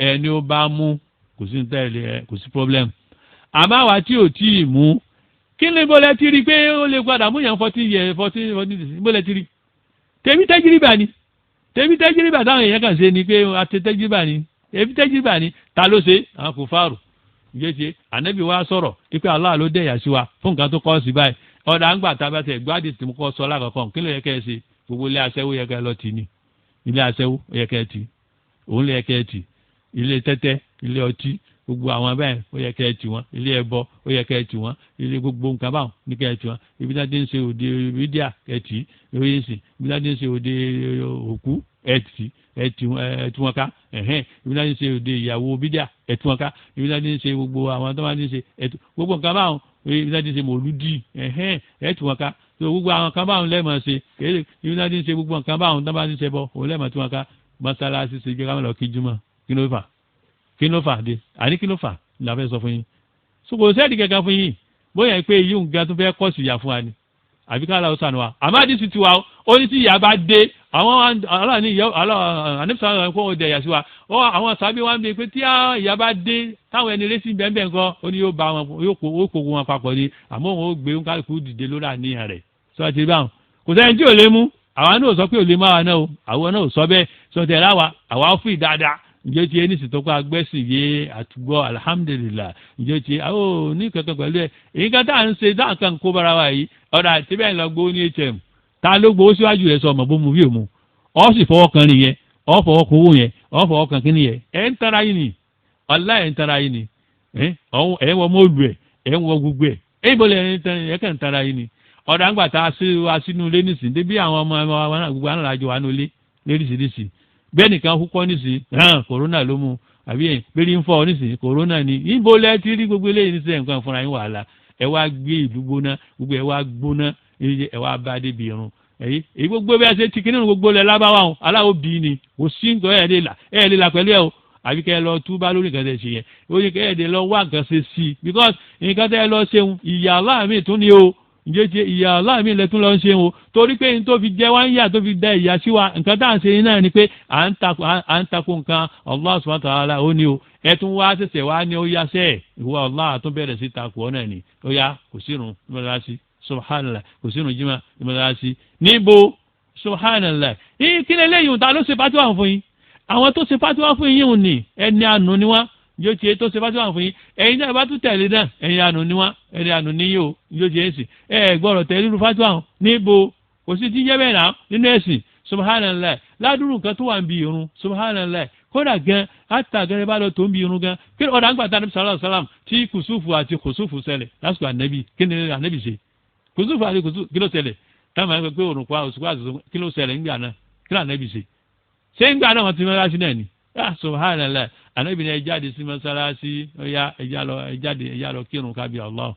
ẹni ó bá mú kò sí tẹ́lẹ̀ kò sí problem àmọ́ àwa tí ò tí ì mú kí ni bó lẹ ti rí pé ó lè padà mú yàn 14 bó lẹ ti rí tèmi tẹ́jìrìbà táwọn èèyàn kàn ṣe ni pé àti tẹ́jìrìbà ni èmi tẹ́jìrìbà ni ta ló ṣe àwọn kò fáàrù ìjẹ́sẹ̀ ànábì wa sọ̀rọ̀ pé Allah ló dẹ̀yà sí wa fún nǹkan tó kọ́ sí báyìí ọ̀dà ń gbà tábàtẹ̀ gbádìí tí mo kọ́ sọ lákọ̀ọ́kọ́ kí ló yẹ kẹ́ ẹ ṣe gbogbo ilé aṣẹ́wó yẹ kẹ́ ẹ lọ tì ní ilé aṣẹ́wó yẹ kẹ́ ẹ tì òun lè yẹ kẹ́ ẹ tì ilé tẹ́tẹ́ ilé ọtí gbogbo àwọn bẹ́ẹ̀ ó yẹ kẹ́ ẹ tì wọ́n ilé ẹbọ ó yẹ kẹ́ ẹ tì wọ́n ilé gbogbo nǹkan báwọn ní kẹ́ ẹ tì wọ́n ibi tí wọ́n ti ń ṣe òde mídíà kẹ́ ẹ tì lórí ìsìn ibi tí wọ́n ti ń ṣe òde òkú ẹ tì wọ́n ká ibi tí wọ́n ti ń ṣe òde ìyàwó mídíà ẹ tì wọ́n ká ibi tí wọ́n ti ń ṣe gbogbo àwọn tó máa ti ń ṣe gbogbo nǹkan báwọn ibi tí wọ́n ti ń ṣe mòlúdì ẹ tì wọ́n ká so gbogbo àwọn kan báwọn lẹ́ẹ̀mọ̀ ṣe kéde ibi tí wọ́n ti ń ṣe gbogbo nǹkan báwọn tó máa ti ń ṣe bọ́ òun lẹ́ẹ̀mọ̀ tí wọ́n ká mọ́sálásí ṣe jẹ́ káwọn lọ kí jùmọ̀ kí ló fà dé àní kí ló fà la fẹ́ sọ fún yín ṣùgbọ́n sẹ́ẹ̀dì kankan fún yín bóyá pé yíò ń ga tó fẹ́ kọ́ sí ìyá fún wa ni àbí ká aláwọ̀ sànù wa àmọ́ àdìsí tiwa ó ní tí ìyá bá dé àwọn aláàní ìyá ànífisà àwọn ẹ̀kọ́ òde ẹ̀yà sí wa àwọn sábẹ́ wa ń bẹ pé tí ìyá bá dé táwọn ẹni rẹ́sì bẹ́ẹ̀ nǹkan ó ní yóò bá wọn yóò kó wọn papọ̀ ni àmọ́ òun ó gbé kálukú dìde lórí àníyàn rẹ̀ sọ ti báwọn kò sẹ́yìn tí ò lè mú àwa náà sọ pé ò lè má wa náà o àwọn náà sọ bẹ́ẹ̀ sọ tẹ̀ láwa àwa fún ìdáadáa ǹjẹ́ tí ẹni sì tó kó agbẹ́sìn yé àtúgbọ́ alhamdulillah ǹjẹ́ tí a ó ní kankan pẹ̀lú ẹ̀ èyí kan tá à ń ṣe dáhùn kan kó bara wa yìí ọ̀dà àti bẹ́ẹ̀ lọ gbowó ní atm ta ló gbowó síwájú rẹ̀ sọ ọmọ bó mu bí òmu ọ sì fọwọ́ kan nìyẹn ọ fọwọ́ kan owó yẹn ọ fọwọ́ kan kíní yẹn ẹ̀ ń tara yín ni ọ̀la ẹ̀ ń tara yín ni ẹ̀ ń wọ mọ́ọ̀lù ẹ̀ ń wọ gbogbo ẹ̀ bọ́lẹ̀ ẹ̀ kàn ń tara yín ni ọ̀dà ńgbà tá a sí wa sínú ilé nísìn débí àwọn ọmọ wa gbogbo àwọn àjọ wa nílé léríṣiríṣi bẹ́ẹ̀ nìkan kúkọ́ nísìn kòrónà ló mú àbí bẹ́ẹ̀ni ń fọ́ nísìn kòrónà ni níbo lẹ́ ti rí gbogbo eléyìí nísìn nǹkan fúnra yín wàhálà ẹ wá gbé ìlú gbóná gbogbo ẹ wá gbóná ẹ wá bá débi irun èyí gbogbo bí a ṣe ti kíní gbogbo lẹ lábáwá o aláwo bí ni kò sí nǹkan ẹ̀ lè là pẹ̀lú ẹ o àbí kẹ́ ẹ lọ túbá lórí nǹkan tẹ̀ ṣe yẹn ó ní kẹ́ ẹ dẹ̀ lọ wá nǹkan ṣe sí i because nǹkan tẹ́ ẹ lọ ṣeun ìyá aláàmì tún ni o ǹjẹ́ ti ìyá aláàmì lẹ́tún lọ ń ṣe o torí pé n tó fi jẹ́ wá ń yà tó fi da ìyá sí wa nǹkan tá à ń ṣe náà ni pé à ń takò nǹkan Allah subhanahu wa ta'ala ó ní o ẹ tún wá ṣẹ̀ṣẹ̀ wá ní ó yá sẹ́ẹ̀ ìwọ Allah tún bẹ̀rẹ̀ sí takò ọ́ náà ni ó yá kò sírun mọ́tàlásí subhanallah kò sírun jimá mọ́tàlásí níbo subhanallah kí ni eléyìí ta ló ṣe fatiwa fún yín àwọn tó ṣe fatiwa fún yín ni ẹni àánú ni wá yóò tiẹ̀ tó ṣe fatiwa fún yín ẹ̀yin náà bá tún tẹ̀lé náà ẹ̀yin àánú ni wá ẹni àánú ni yóò tiẹ̀ sì gbọ́dọ̀ tẹ̀lé irú fatiwa níbo kò sí ti jẹ́ bẹ́ẹ̀ náà nínú ẹ̀sìn subhanallah ládùúrù nǹkan tó wà ń bi irun subhanallah kódà gan àtàgẹrẹ bá lọ tó ń bi irun gan kí ọ̀dà ń gbà tá a nàbì sallallahu alaihi wasallam tí kùsùfù àti kùsùfù ṣẹlẹ̀ lásìkò ànẹ́bì kí ni ànẹ́bì ṣe kùsùfù àti kùsùfù kí ló ṣẹlẹ̀ táwọn ẹgbẹ́ pé òrùn pa òṣùpá àti kí ló ṣẹlẹ̀ ńgbà náà kí ló ànẹ́bì ṣe ṣé ńgbà náà wọ́n ti mọ́lásí náà ni subhanallah ànẹ́bì ni ẹ jáde sí mọ́sálásí ẹ̀yà lọ kírun kábí Allah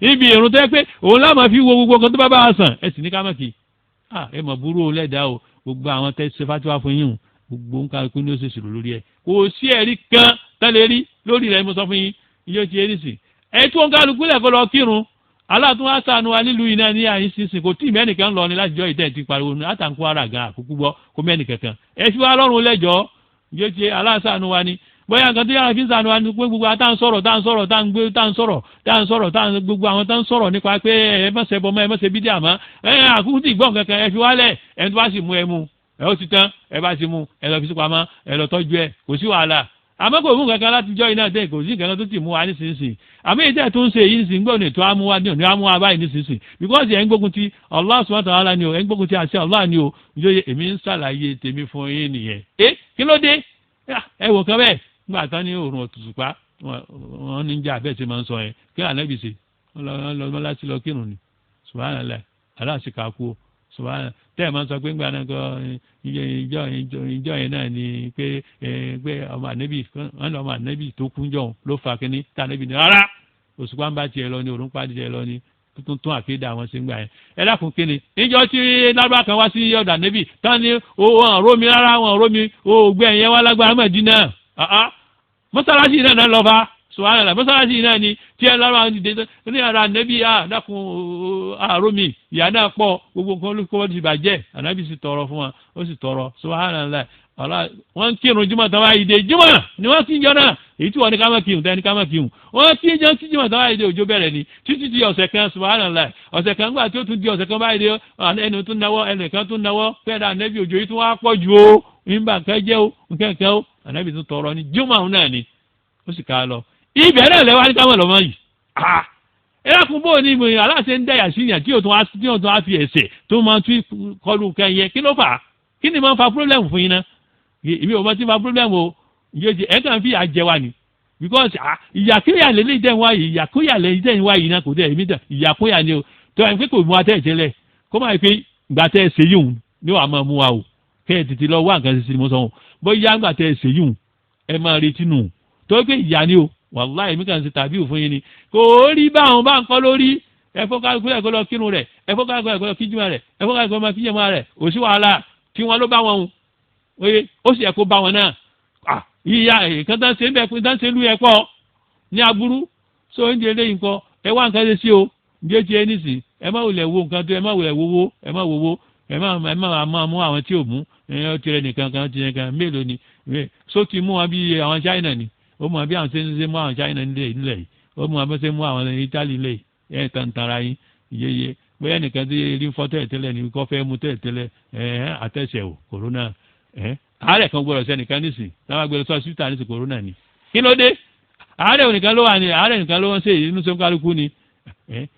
ibi ìrun tó yẹ pé òun láwọn fi wo gbogbo nǹkan tó bá bá a sàn ẹ sì ní ká mọ̀ kí ẹ mọ̀ burú o lẹ́dàá o gbogbo àwọn tẹ́ ṣe fatiwa fún yín o gbogbo nǹkan kí ni ó ṣe ṣòro lórí ẹ kò sí ẹ̀rí kan tẹ́lẹ̀ rí lórí rẹ̀ mo sọ fún yín iye ti ẹ̀rí sí ẹ tí wọn kálukú lẹ̀ kó lọ kírun aláàtún wá sànù wa nílùú iná ní àyín sísìn kò tí ì mẹ́nìkan lọ ní láti jọ ìtẹ́ ti pariwo ní àtàkùn ara gan àkókò gbọ́ kó mẹ́nìkankan ẹ fi wá lọ́rùn lẹ́jọ́ iye ti aláàsànù wa ni bóyá nǹkan tó yára fi ń sànù wa ni pé gbogbo àtàn sọ̀rọ̀ gbogbo àwọn tán sọ̀rọ̀ nípa pé ẹ má ṣe bọ́ mọ́ ẹ má ṣe bídíà mọ́ àkókò tí gbọ́n kankan ẹ fi wálẹ̀ ẹ tó bá sì mú ẹ mú ẹ ó ti tán ẹ bá ti mú ẹ lọ fi sí pamọ́ ẹ lọ tọ́jú ẹ kò sí wàhálà àmọ́ kò mú kankan láti jọ iná dé kò sí kankan tó ti mú wa nísinsìnyí àmọ́ èyí tẹ́ tó ń ṣe yìí nísinsìnyí gbọ́dọ̀ ètò amúwa ní òní amúwa báyìí nísinsìnyí because ẹ̀ ń gbógun ti Allah subhanahu wa ta'ala ni o ẹ̀ ń gbógun ti àṣẹ Allah ni o yóò èmi ń ṣàlàyé tèmi fún yín nìyẹn kí ló dé ẹ wò kan bẹ́ẹ̀ nígbà tán ní òrùn òtútùpá wọn ní jà bẹ́ẹ̀ tí máa ń sọ yẹn kí ànábì ṣe wọn láti lọ kírun ni subhanallah aláṣìkà kú subhanallah tẹ́ ẹ̀ máa ń sọ pé ńgbà náà kọ́ ìjọ yẹn náà ni pé ọmọ ànábì wọn lọ ọmọ ànábì tó kú jọ ló fa kínní tá ànábì ní rárá òṣùpá ń bá tiẹ̀ lọ ni òrùn pàdé tiẹ̀ lọ ni tuntun àkéde àwọn ṣe ń gbà yẹn ẹ dákun kínní níjọ́ tí lábàá kan wá sí ọ̀dà ànábì tán ni wọn rómi rárá wọn rómi ògbẹ́ yẹn wá lágbára Mẹ́dínà mọ́sálásí náà lọ fa subhanallah mọ́sálásí náà ni tí ẹ lọ́rọ̀ àwọn ìdíje ní ara ànábì dákun àrómi ìyá náà pọ̀ gbogbo nǹkan olùkọ́ ti bàjẹ́ ànábì sì tọrọ fún wọn ó sì tọrọ subhanallah wọ́n kírun jùmọ̀ tán wáyé dé jùmọ̀ ni wọ́n kí jọ náà èyí tí wọ́n ní ká má kírun tẹ́ni ká má kírun wọ́n kí jùmọ̀ tán wáyé dé òjò bẹ̀rẹ̀ ni títí di ọ̀sẹ̀ kan subhanallah ọ̀sẹ̀ kan gbà tí ó tún di ọ̀sẹ̀ kan báyìí dé ẹni tún náwó ẹnìkan tún náwó fẹ́ẹ́ dà nẹ́bí òjò yìí tún wá pọ̀ ju o nígbà kẹjẹ o nkẹkẹ o ànábì tún tọrọ ní jùmọ̀ náà ni ó sì ká lọ ibẹ̀ náà lẹ́wọ́ ní káwọn lọ́mọ yìí ẹlẹ́kùn bò ní ìmọ̀ aláṣẹ ń dẹ̀yà sí yàn tí yóò tún á fi ẹ̀sẹ̀ tó máa tún kọlu kẹyẹ kí ló fà á kí ni máa ń fa pírọ́blẹ̀mù fún yín náà ìbí ò máa ti fa pírọ́blẹ̀mù o ìyóòjì ẹ̀ kàn fi àjẹ wa ni because ìyàkúyà lè lè dẹ̀ wá yìí ìyàkúyà lè dẹ̀ wá yìí náà kò dẹ̀ èmi dẹ̀ ìyàkúyà ni o tó ẹ̀ ń pé kò mú atẹ́ ìtẹ́lẹ̀ kó máa pé gbà tẹ́ ẹ ṣe yìí ni wàá máa mú wa o kẹ́ ẹ tètè lọ wá nǹkan ṣe ni mo sọ wọn bóyá gbà tẹ́ ẹ ṣe yìí ẹ máa retí nù tó pé ìyá ni o wàláhì èmi kàn ṣe tàbí òfin yín ni kò rí báwọn bá ń kọ́ lórí ẹ̀fọ́ kálukú ẹ̀ kó lọ kírun rẹ̀ ẹ̀fọ́ kálukú ẹ̀ kó lọ kíjùmọ̀ rẹ̀ ẹ̀fọ́ kálukú ẹ̀ máa kíjùmọ̀ rẹ̀ òsì wàhálà tí wọ́n ló bá wọn o oye ó sì yẹ kó bá wọn náà ìyá nǹkan tán ṣe ń bẹ pé tán ṣe lú ẹ pọ̀ ní aburú so oúnjẹ eléyìí nǹkan ẹ wá nǹkan ṣe sí o bí ó ti ẹ nísì ẹ má wulẹ̀ wo nǹkan tó ẹ má wulẹ̀ wowó ẹ má wowó ẹ má mú àwọn tí ò mú ẹ tirẹ̀ nìkan kan tirẹ̀ kan mélòó ni so ti mú wọn bí àwọn China ni ó mọ bí àwọn ṣe mú àwọn China nílẹ̀ yìí ó mọ bí wọ́n ṣe mú àwọn Italy nílẹ̀ yìí ẹ̀ tantara yín yeye bóyá nìkan tí rí fọ́tọ̀ ẹ̀tẹ́lẹ̀ ní kọ́ fẹ́ mú tẹ́lẹ̀ àtẹ̀sẹ̀ o corona àárẹ̀ kan gbọ́dọ̀ sẹ́nìkan nísìn táwọn agbèrè sọ síta nísìn corona ni kí ló dé àárẹ̀ ònìkan ló wà ní àárẹ̀ nìkan ló wọ́n ṣe inú sọ kálukú ni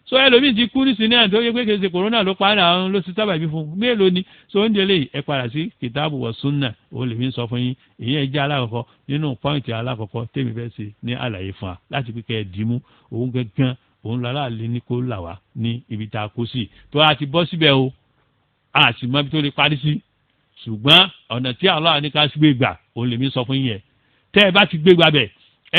so ẹlòmíì ti kú nísìn náà tó yẹ pé kèsì corona ló pa àwọn ló ti sábàbí fún mélòó ni so oúnjẹ lè ẹ padà sí kìtàbù wọ súnà òun lè fi sọ fún yín ìyẹn jẹ́ alákọ̀ọ́kọ́ nínú pọ́ìntì alákọ̀ọ́kọ́ tèmi fẹ́ ṣe ní àlàyé fún wa láti pé kẹ́ ẹ dìímú òun gangan òun lọ́la lè ní kó là wá ní ibi tá a kó sí tó a ti bọ́ síbẹ̀ o a sì mọ ibi tó lè parí sí ṣùgbọ́n ọ̀nà tí Allah ní ká gbé gbà òun lèmi sọ fún yín yẹn tẹ́ ẹ bá ti gbé gbà bẹ̀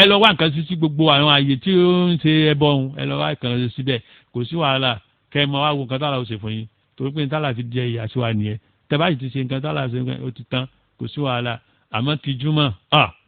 ẹ lọ wá nǹkan sí gbogbo àwọn àyè tí ó ń ṣe ẹbọ ohun ẹ lọ wá nǹkan sí síbẹ̀ kò sí wàhálà kẹ́ ẹ mọ wá wo nǹkan tálà ó ṣe fún yín torí pé tálà fi jẹ ìyà sí wa nìyẹn tẹ́ bá ti ṣe nǹkan tálà ṣe ó ti tán kò sí wàhálà àmọ́ ti júmọ̀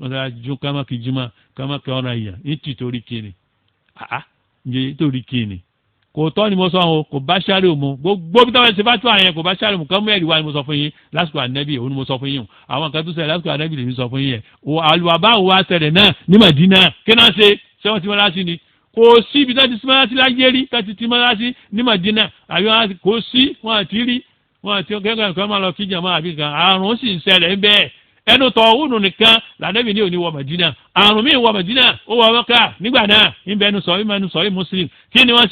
wọ́n ti ju ká má kí júmọ̀ ká má kí ọ̀ràn èèyàn ní tìtorí kíni yẹ torí kíni kò tọ́ ni mo sọ wọn kò bá sáré o mo gbogbo bí táwọn ẹsẹ̀ bá tó àyẹn kò bá sáré mo kàn mú ẹ̀rí wa ni mo sọ fún yín lásìkò ànábì òun ni mo sọ fún yín o àwọn kan tó ṣẹlẹ̀ lásìkò ànábì lèmi sọ fún yín yẹn o àlùwàbá wo wa ṣẹlẹ̀ náà ní Mádínà kí náà ṣe ṣé wọ́n ti mọ́ láti ni kò sí ibi tó ti ti mọ́ láti láyé rí tó ti mọ́ láti ní Mádínà àbí wọn kò sí wọn àti rí wọn àti kẹ́kọ̀ọ́ kan máa lọ kí jàmọ́ àbí kan àrùn sì ń ṣẹlẹ̀ ń bẹ́ẹ̀ ẹnu tọ̀ òhùnù nìkan lànàbì ní òní wọ Mádínà àrùn míì wọ Mádínà ó wọ Mákà nígbà náà ìbẹnu sọ̀rí Muslim kí ni wọ́n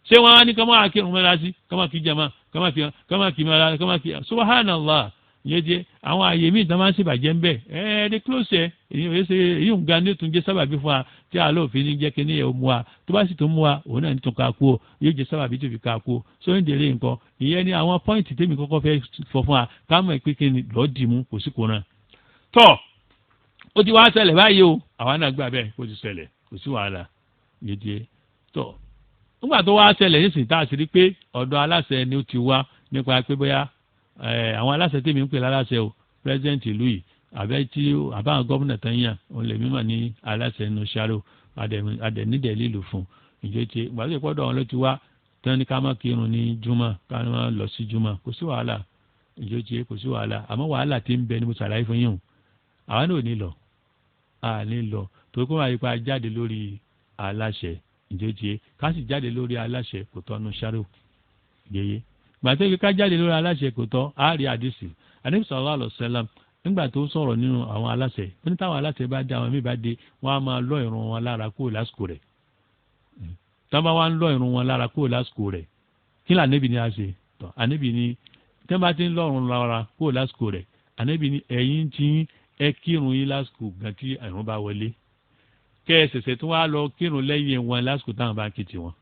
ṣé wọ́n á ní kọ́mọ́ akírun mẹ́ra sí kọ́mọ́ kí jama kọ́mọ́ kí mẹ́ra kọ́mọ́ kí subhanallah yé jẹ́ àwọn àyè míì tán máa ń ṣèbàjẹ́ ń bẹ̀ ẹ́ẹ́dẹ́ close ẹ̀ èyí ń ga ní tún jẹ́ sábàbí fún wa tí àlọ́ òfin ní jẹ́ kí ní ẹ̀ mú wa tó bá sì tún mú wa òun náà ní tún ká kú o yóò jẹ́ sábàbí tó fi ká kú o so ń délé nǹkan ìyẹn ni àwọn pọ́ìntì tèmi kọ́kọ́ fẹ́ fọ fún wa káàmọ̀ ìpín kí ni lọ́ọ́ dì mú kò sí kó náà tọ́ ó ti wá ṣẹlẹ̀ báyìí o àwa náà gbà bẹ́ẹ̀ kó ti ṣẹlẹ̀ kò sí wàhálà yé jẹ́ tọ́ nígbà tó wá ṣẹlẹ̀ nísìnyí tá a sì rí pé ọ̀dọ̀ aláṣẹ ni ó ti wá nípa pé bóyá àwọn aláṣẹ tèmi ń pè láláṣẹ o president ìlú yìí àbáwọn gómìnà tán yàn òun lè mímọ̀ ní aláṣẹ inú ṣáró adẹ̀nídẹ̀ lílù fún ìjọ tí gbàgbé pọ́dọ̀ wọn ló ti wá tán ní ká má kírun ní júmọ̀ ká má lọ sí júmọ̀ kò sí wàhálà ìjọ tí kò sí wàhálà àmọ́ wàhálà tí ń bẹ ní mo ṣàlàyé fún yín o àwa náà ò ní lọ torí kó máa yí pa jáde lórí aláṣẹ ìjẹ́jẹ́ ká sì jáde lórí aláṣẹ kò tọ́nu ṣáró yeye gbàtẹ́ yìí ká jáde lórí aláṣẹ kò tọ́ àárí àdìsí Ànábì sallallahu alaihi wasallam nígbà tó sọ̀rọ̀ nínú àwọn aláṣẹ wọ́n ní táwọn aláṣẹ bá dé àwọn míì bá dé wọ́n á máa lọ ìrun wọn lára kúrò lásìkò rẹ̀ táwọn wá ń lọ ìrun wọn lára kúrò lásìkò rẹ̀ kí ni Ànábì ní a ṣe tọ́ Ànábì ní tẹ́ bá ti ń lọ ìrun lára kúrò lásìkò rẹ̀ Ànábì ní ẹ̀yin tí ẹ kírun yín lásìkò gan tí ìrun bá wọlé kẹ́ ẹ ṣẹ̀ṣẹ̀ tó wá lọ kírun lẹ́yìn wọn lásìkò táwọn bá kí tiwọn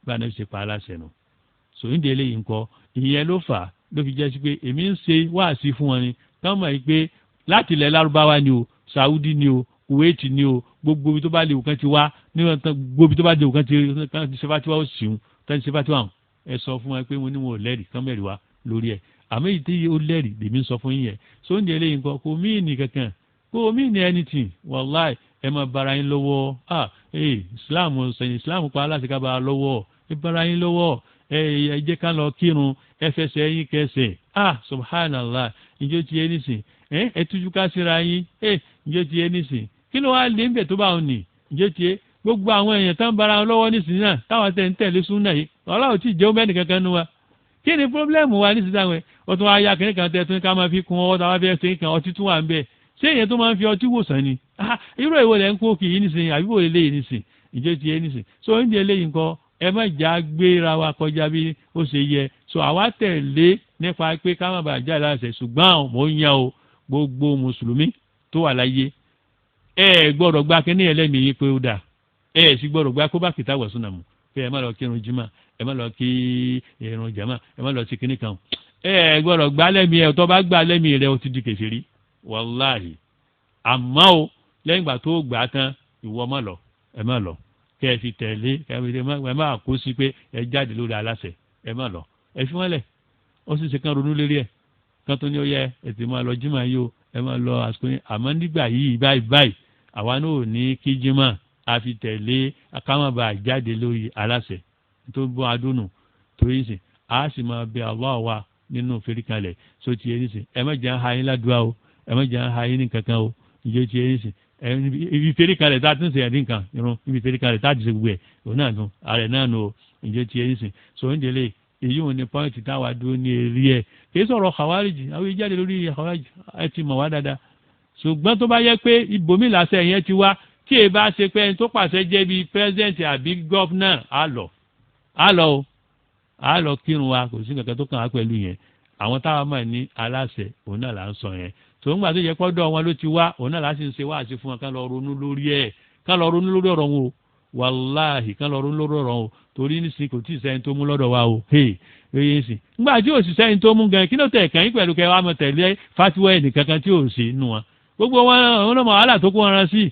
bá Ànábì ṣe pa aláṣẹ nù sòyìn délé yìí ń kọ ìyẹn ló fà ló fi jẹ́ sí pé èmi ń ṣe wáàsí fún wọn ni káwọn mọ̀ yìí pé láti ilẹ̀ lárúbáwá ni o Saudi ni o Kuwait ni o gbogbo ibi tó bá lè wò kán ti wá gbogbo ibi tó bá lè wò kán ti ṣe fatiwa ó sì ń tán ti ṣe fatiwa hàn ẹ sọ fún wọn pé mo ní wọn ò lẹ́rìí kán mẹ́rìí wá lórí ẹ̀ àmọ́ èyí tí ó lẹ́rìí lèmi ń sọ fún yín yẹn sòyìn délé yìí ń kọ kò míìnì kankan kò míìnì anything wàláì ẹ máa bara yín lọ́wọ́ Islam sẹ́yìn Islam pa aláṣẹ ká bara lọ́wọ́ ẹ bara yín lọ́wọ́ ẹ jẹ́ ká lọ kírun ẹ fẹsẹ̀ yín kẹsẹ̀ subhanallah ìjọ ti yẹ nísìn ẹ tújú ká síra yín ǹjẹ́ tiẹ̀ nísìn kí ló wá lé ń bẹ̀ tó bá òun nì ǹjẹ́ tiẹ̀ gbogbo àwọn èèyàn tán bara wọn lọ́wọ́ nísìn náà táwọn tẹ̀ ń tẹ̀lé súnà yìí ọlọ́run tí jẹun bẹ́ẹ̀ nìkankan nu wa kí ni pọ́blẹ́mù wa nísìn táwọn ó tún wá ya kìnìún kan tẹ́ tún ká máa fi kun ọwọ́ táwa fẹ́ ṣe kan ọtí tún wà ń bẹ̀ ṣé èèyàn tó máa ń fi ọtí wòsàn ni irú èwo lẹ́ ń kó kì í nísìn àbí wò lélẹ́yìn nísìn ǹjẹ́ tiẹ̀ nísìn so oúnjẹ eléyìí nǹkan ẹ má jà gbéra wa kọjá bí ó ṣe yẹ so àwa tẹ̀lé nípa pé ká má bàa jáde láṣẹ ṣùgbọ́n mò ń yan o gbogbo mùsùlùmí tó wà láyé ẹ gbọ́dọ̀ gba kínní ẹlẹ́mìí yín pé ó dà ẹ sì gbọ́dọ̀ gba kó bá kìtà wọ̀ súnà mu pé ẹ má lọ kírun jimá ẹ má lọ kí irun jama ẹ má lọ sí kínní kan ẹ gbọ́dọ̀ gba lẹ́mìí ẹ tó bá gba lẹ́mìí rẹ ó ti di kèfèrí wàláhì àmọ́ o lẹ́yìn ìgbà tó gbà á tán ìwọ má lọ ẹ má lọ kẹ́ ẹ fi tẹ̀lé ẹ má kó sí pé ẹ jáde lórí aláṣẹ ẹ má lọ ẹ fi wọ́n lẹ̀ ó sì ṣe kán ronú lérí ẹ̀ kán tó ní ó yẹ ẹ ti máa lọ jímọ̀ yìí o ẹ máa lọ àsìkò yẹn àmọ́ nígbà yìí báyìí àwa náà ò ní kí jímọ̀ a fi tẹ̀lé akámọ̀bà jáde lórí aláṣẹ tó bọ́ adúnù torí sìn a sì máa bẹ Allah wa nínú fèríkalẹ̀ so ti yẹn sìn ẹ má jẹ́ ha yín ládùúgbà o ẹ má jẹ́ ha yín ní kankan o ìjọ ti yẹn sìn ibi fèríkalẹ̀ tá a ti ń sè ẹ̀dín kan irun ibi fèríkalẹ̀ tá a ti ṣe gbogbo ẹ̀ òun náà nù ààrẹ náà nù o ìjọ ti yẹn sìn so oúnjẹ lè èyí ò ní pọ́ìntì táwa dúró ní eré ẹ̀ kì í sọ̀rọ̀ khawariji àwọn ìjáde lórí khawariji ẹ ti mọ̀ wá dáadáa ṣùgbọ́n tó bá yẹ pé ibòmí làṣẹ yẹn ti wá tí èyí bá ṣe pé ẹni tó pàṣẹ jẹ́ bíi pírẹ́sidẹ̀ntì àbí gọ́fúnà á lọ kírun wa kò sí kankan tó kàn á pẹ̀lú yẹn àwọn táwa mọ̀ ní aláṣẹ òun náà là ń sọ yẹn tòun gbà tó yẹ pọ́dọ̀ wọn ló ti wá òun náà láti ń ṣe wáàsí fún wọn ká lọ ronú lórí ọ̀rọ̀ wọn o wàláhì ká lọ ronú lórí ọ̀rọ̀ wọn o torí nísìnyí kò tí ì sẹ́yìn tó mú lọ́dọ̀ wa o eye sìn nígbà tí ò sì sẹ́yìn tó mú gan kí ló tẹ̀ kàn yín pẹ̀lú kẹwàá mọ̀ tẹ̀lé fatiwa ẹnìkan kan tí ò sí nù wọn gbogbo wọn ọ̀nà wàhálà tó kó wọn rán sí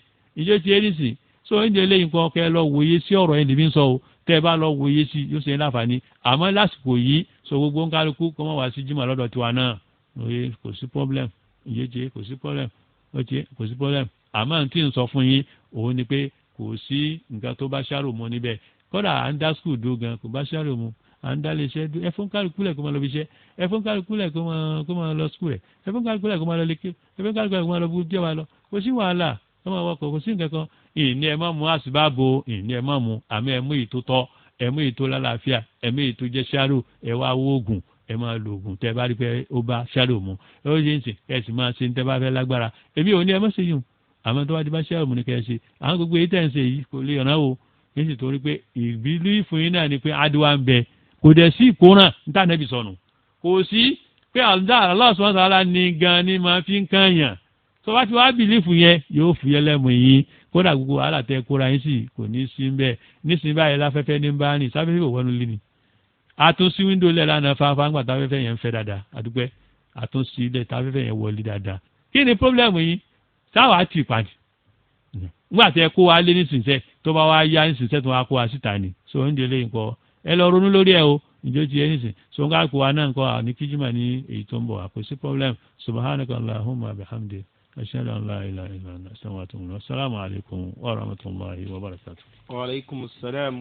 ìjọ ti ẹni sìn so oúnjẹ lẹ́yìn kan kẹ lọ wòye sí ọ̀rọ̀ ẹni bí ń sọ o tẹ́ ẹ bá lọ wòye sí yóò ṣe láǹfààní àmọ́ lásìkò yìí so gbogbo ń kálukú kọ́ mọ́ wá sí jimá lọ́dọ̀ tiwa náà oye kò sí problem ìjọ ti kò sí problem kò sí problem àmọ́ tí ń sọ fún yín òun ni pé kò sí nǹkan tó bá ṣàrò mọ́ níbẹ̀ kódà à ń dá skul dó gan kò bá ṣàrò mu à ń dá lè ṣe ẹ fún kálukú lẹ̀ kó máa lọ bí iṣẹ́ ẹ fún kálukú lẹ̀ kó máa lọ skul ẹ ẹ fún kálukú lẹ̀ kó máa lọ lékè ẹ fún kálukú lẹ̀ kó máa lọ bú díẹ̀ wá lọ kò sí wàhálà kó máa wọkọ̀ kò sí nǹkan kan ìní ẹ má mu àsìbáàbò ìní ẹ má mu àmì ẹ mú ètò tọ́ ẹ mú ètò lálàáfíà ẹ mú ètò jẹ́ ṣàrò ẹ wá wó oògùn ẹ máa lo oògùn tẹ bá rí pé ó bá ṣàrò mu ẹ ó ṣe ń sìn ẹ sì máa ṣe ń tẹ bá fẹ́ lágbára èmi ò ní ẹ má ṣe yùn àmọ́ tó bá ti bá ṣàrò mu ní kẹ́ ẹ ṣe àwọn gbogbo èyí tẹ̀ ń ṣe yìí kò lè ràn án o kì í sì torí pé ìbílú ìfún yín náà ni pé adúlá ń bẹ kò dẹ̀ sí ìkóràn níta nẹ́bí sọnù kò sí pé Allah subhanahu wa ta'ala ní gan ni máa fi ń kàn yàn tó bá ti wá bìlífù yẹn yóò fi ẹlẹ́mù yín kódà gbogbo wàhálà tẹ kóra yín sì kò ní sí bẹ́ẹ̀ nísìnyí báyìí láfẹ́fẹ́ ní bá rìn sáfẹ́fẹ́ kò wọnú lé ni àtúnṣí wíńdò lẹ̀ lánàá fáfá ńgbà táfẹ́fẹ́ yẹn ń fẹ́ dáadáa àdúpẹ́ àtúnṣí lẹ̀ táfẹ́fẹ́ yẹn wọlé dáadáa kí ni pọ́blẹ́mù yín sáwàá tì pàdé nígbà tẹ kó wa lé nísinsẹ́ tó bá wá yá nísinsẹ́ tó wá kó wa síta ni so oúnjẹ lè ń kọ́ ẹ lọ ronú lórí ẹ o ìjọ ti ẹ nísìn so ń ká kó wa náà ń kọ́ ní kíjìmá ní èyí tó ń bọ̀ àpò sí pọ́blẹ́mù subhanaka allahumma bihamdi ashhadu an la ilaha illa anta astaghfiruka wa atubu ilaik assalamu alaikum wa rahmatullahi wa barakatuh. Wa alaikum assalam.